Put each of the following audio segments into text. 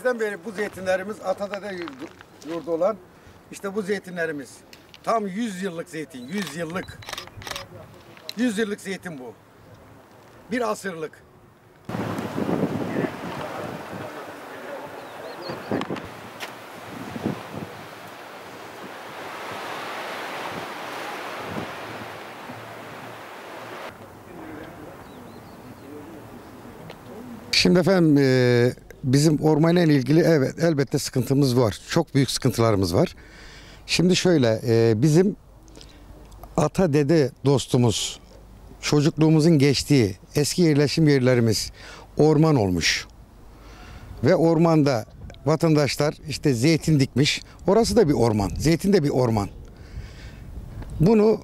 eskiden beri bu zeytinlerimiz Atadede yurdu olan işte bu zeytinlerimiz. Tam 100 yıllık zeytin, 100 yıllık. 100 yıllık zeytin bu. Bir asırlık. Şimdi efendim bizim ormanla ilgili evet elbette sıkıntımız var. Çok büyük sıkıntılarımız var. Şimdi şöyle bizim ata dede dostumuz, çocukluğumuzun geçtiği eski yerleşim yerlerimiz orman olmuş. Ve ormanda vatandaşlar işte zeytin dikmiş. Orası da bir orman. Zeytin de bir orman. Bunu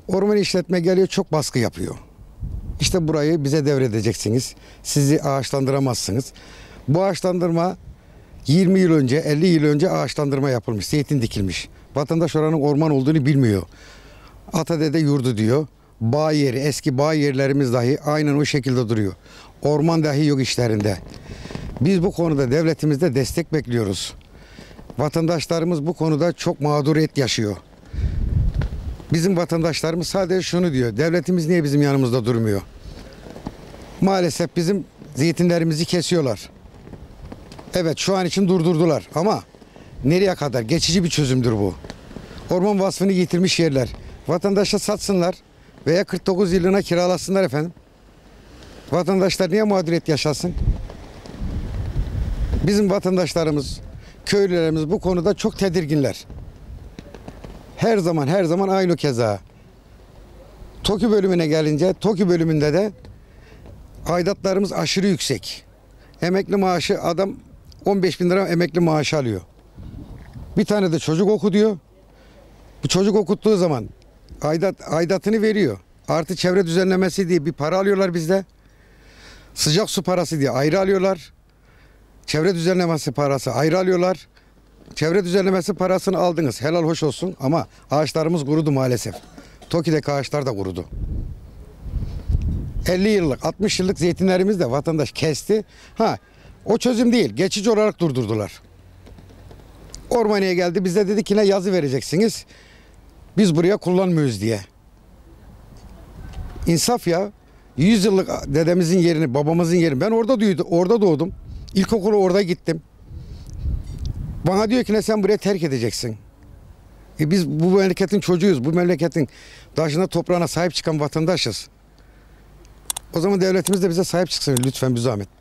orman işletme geliyor, çok baskı yapıyor. İşte burayı bize devredeceksiniz. Sizi ağaçlandıramazsınız. Bu ağaçlandırma 20 yıl önce, 50 yıl önce ağaçlandırma yapılmış. Zeytin dikilmiş. Vatandaş oranın orman olduğunu bilmiyor. Atadede yurdu diyor. Bağ yeri, eski bağ yerlerimiz dahi aynen o şekilde duruyor. Orman dahi yok işlerinde. Biz bu konuda devletimizde destek bekliyoruz. Vatandaşlarımız bu konuda çok mağduriyet yaşıyor. Bizim vatandaşlarımız sadece şunu diyor. Devletimiz niye bizim yanımızda durmuyor? Maalesef bizim zeytinlerimizi kesiyorlar. Evet, şu an için durdurdular ama nereye kadar? Geçici bir çözümdür bu. Orman vasfını yitirmiş yerler. Vatandaşa satsınlar veya 49 yıllığına kiralasınlar efendim. Vatandaşlar niye mağduriyet yaşasın? Bizim vatandaşlarımız, köylülerimiz bu konuda çok tedirginler. Her zaman aynı keza. TOKİ bölümüne gelince, TOKİ bölümünde de aidatlarımız aşırı yüksek. Emekli maaşı adam 15 bin lira emekli maaşı alıyor. Bir tane de çocuk oku diyor. Bu çocuk okuttuğu zaman aidatını veriyor. Artı çevre düzenlemesi diye bir para alıyorlar bizde. Sıcak su parası diye ayrı alıyorlar. Çevre düzenlemesi parası ayrı alıyorlar. Çevre düzenlemesi parasını aldınız. Helal hoş olsun ama ağaçlarımız kurudu maalesef. TOKİ'deki ağaçlar da kurudu. 50 yıllık, 60 yıllık zeytinlerimiz de vatandaş kesti. O çözüm değil. Geçici olarak durdurdular. Ormaniye geldi. Bize dedi ki ne yazı vereceksiniz. Biz buraya kullanmıyoruz diye. İnsaf ya. 100 yıllık dedemizin yerini, babamızın yerini. Ben orada doğdum. İlkokula orada gittim. Bana diyor ki ne sen buraya terk edeceksin. Biz bu memleketin çocuğuyuz. Bu memleketin taşına toprağına sahip çıkan vatandaşız. O zaman devletimiz de bize sahip çıksın lütfen bir zahmet.